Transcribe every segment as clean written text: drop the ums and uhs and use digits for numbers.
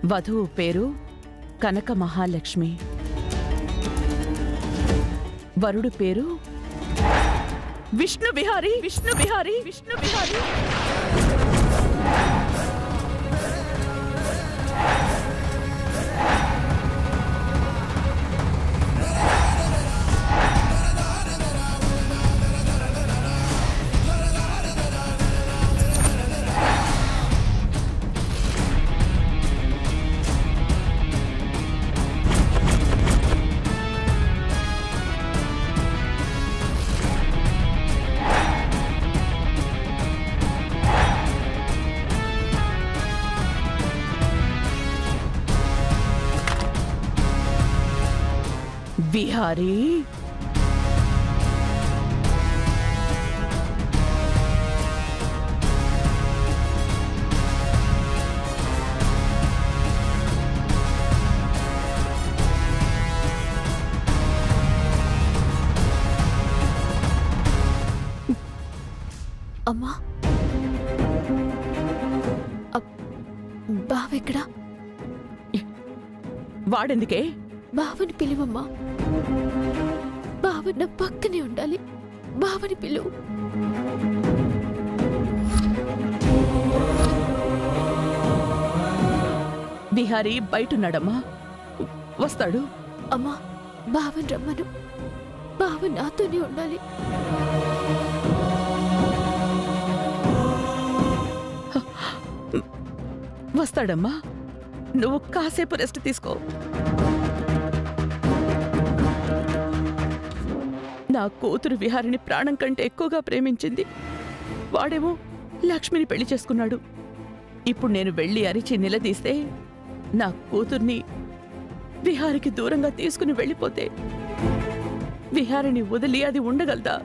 వధువు పేరు కనక మహాలక్ష్మి, వరుడు పేరు విష్ణు విహారీ. విష్ణు విహారీ, విష్ణు విహారీ. విహారీ, అమ్మా బావెక్కడా? వాడెందుకే? బావని పిలువమ్మా. బావ నా పక్కనే ఉండాలి. బావని పిలువు. విహారీ బయటున్నాడమ్మా, వస్తాడు. అమ్మా బావని రమ్మను. బావ నాతోనే ఉండాలి. వస్తాడమ్మా, నువ్వు కాసేపు రెస్ట్ తీసుకో. నా కూతురు విహారిని ప్రాణం కంటే ఎక్కువగా ప్రేమించింది. వాడేమో లక్ష్మిని పెళ్లి చేసుకున్నాడు. ఇప్పుడు నేను వెళ్ళి అరిచి నిలదీస్తే నా కూతుర్ని విహారికి దూరంగా తీసుకుని వెళ్ళిపోతే విహారిని వదిలి అది ఉండగలదా?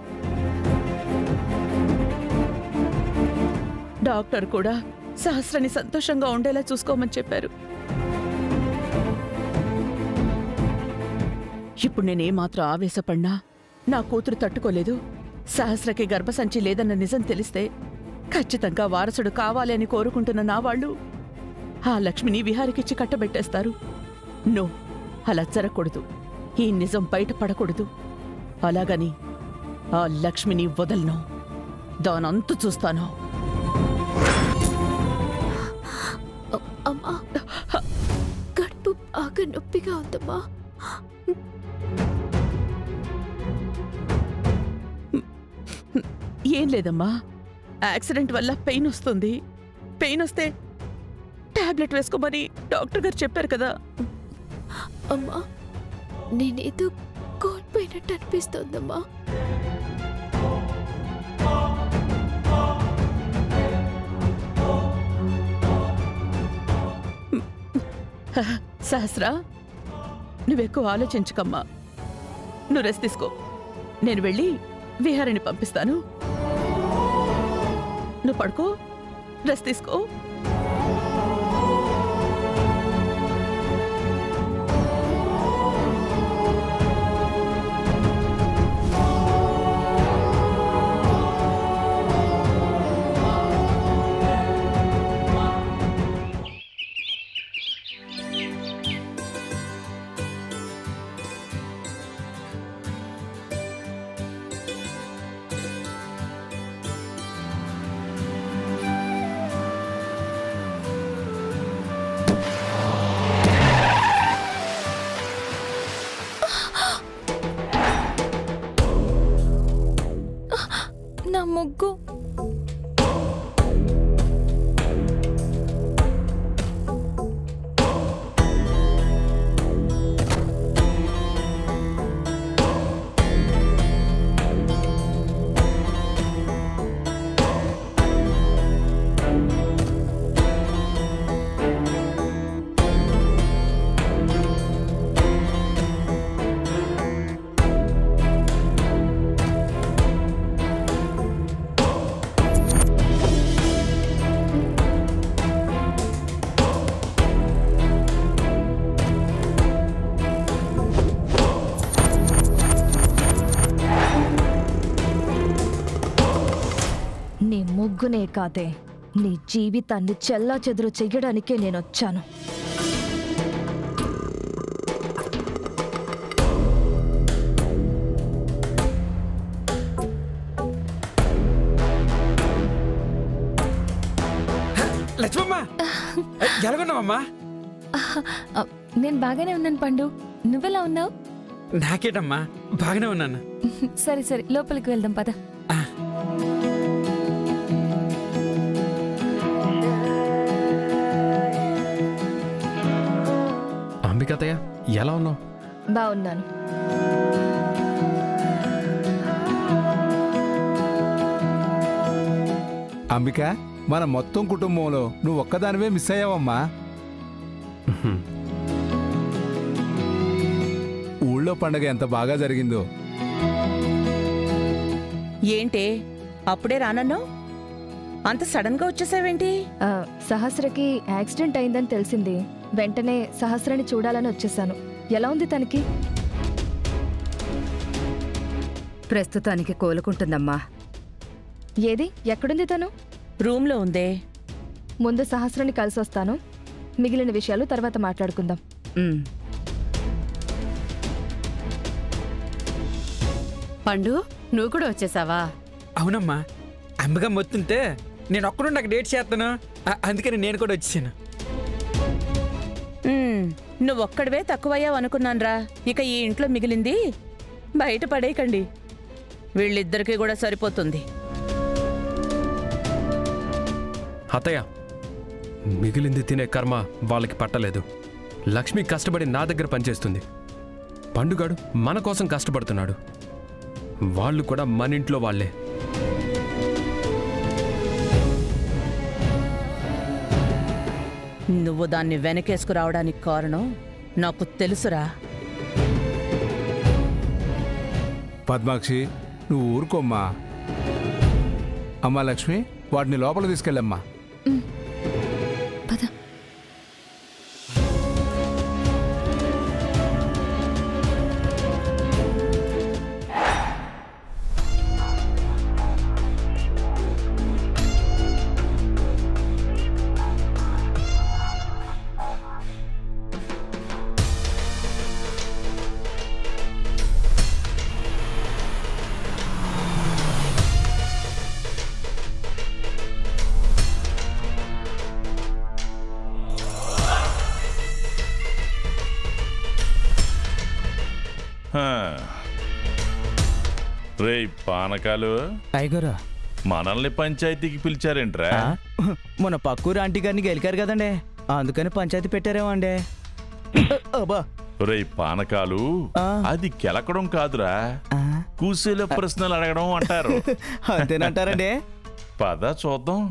డాక్టర్ కూడా సహస్రని సంతోషంగా ఉండేలా చూసుకోమని చెప్పారు. ఇప్పుడు నేనేమాత్రం ఆవేశపడినా నా కూతురు తట్టుకోలేదు. సహస్రకి గర్భసంచి లేదన్న నిజం తెలిస్తే ఖచ్చితంగా వారసుడు కావాలి అని కోరుకుంటున్న నా వాళ్ళు ఆ లక్ష్మిని విహారికిచ్చి కట్టబెట్టేస్తారు. నో, అలా జరగకూడదు. ఈ నిజం బయటపడకూడదు. అలాగని ఆ లక్ష్మిని వదలను. దానంతు చూస్తాను. అమ్మా కడుపు బాగా నొప్పిగా ఉందమ్మా. ఏం లేదమ్మా, యాక్సిడెంట్ వల్ల పెయిన్ వస్తుంది. పెయిన్ వస్తే టాబ్లెట్ వేసుకోమని డాక్టర్ గారు చెప్పారు కదా. అమ్మా నేనేదో కోల్పోయినట్టు అనిపిస్తోందమ్మా. సహస్రా, నువ్వెక్కువ ఆలోచించుకమ్మా. నువ్వు రెస్ట్ తీసుకో. నేను వెళ్ళి విహారిని పంపిస్తాను. నువ్వు పడుకో, రెస్ట్ తీసుకో. నా ముగ్గు ముగ్గునే కాదే, నీ జీవితాన్ని చెల్లాచెదురు చెయ్యడానికే నేనొచ్చాను. లక్ష్మమ్మ ఎలాగున్నావమ్మా? నేను బాగానే ఉన్నాను పండు. నువ్వెలా ఉన్నావు? నాకేటమ్మా, బాగానే ఉన్నాను. సరే సరే, లోపలికి వెళ్దాం పద. అంబికతయ్య ఎలా ఉన్నావు? బాగున్నాను. అంబిక, మన మొత్తం కుటుంబంలో నువ్వు ఒక్కదానివే మిస్ అయ్యావమ్మా. ఊళ్ళో పండగ ఎంత బాగా జరిగిందో. ఏంటే అప్పుడే రానన్నావు? అంత సడన్ గా వచ్చేసావేంటి? సహస్రకి యాక్సిడెంట్ అయిందని తెలిసింది. వెంటనే సహస్రని చూడాలని వచ్చేసాను. ఎలా ఉంది తనకి? ప్రస్తుతానికి కోలుకుంటుందమ్మా. ఏది, ఎక్కడుంది తను? రూమ్లో ఉందే. ముందు సహస్రని కలిసి వస్తాను. మిగిలిన విషయాలు తర్వాత మాట్లాడుకుందాం. పండు, నువ్వు కూడా వచ్చేసావా? అవునమ్మా, అంబిక మొత్తుంటే నేను ఒక్కడు నాకు డేట్ చేస్తాను, అందుకని నేను కూడా వచ్చేసాను. నువ్వొక్కడివే తక్కువయ్యావు అనుకున్నాన్రా. ఇక ఈ ఇంట్లో మిగిలింది బయట పడేయకండి. వీళ్ళిద్దరికీ కూడా సరిపోతుంది. అత్తయ్య, మిగిలింది తినే కర్మ వాళ్ళకి పట్టలేదు. లక్ష్మి కష్టపడి నా దగ్గర పనిచేస్తుంది. పండుగాడు మన కోసం కష్టపడుతున్నాడు. వాళ్ళు కూడా మన ఇంట్లో వాళ్ళే. నువ్వు దాన్ని వెనకేసుకురావడానికి కారణం నాకు తెలుసురా. పద్మాక్షి, నువ్వు ఊరుకోమ్మా. అమ్మా లక్ష్మి, వాటిని లోపల తీసుకెళ్ళమ్మా. పద. రే పానకాలు, టైగరా మనల్ని పంచాయతీకి పిలిచారేంట్రా? మన పక్కూరు ఆంటీ గారిని గెలికారు కదండి, అందుకని పంచాయతీ పెట్టారేమో అండి. రే పానకాలు, అది కెలకడం కాదురా, కూసేలో ప్రశ్నలు అడగడం అంటారు. అంతేనంటారండి. పద చూద్దాం.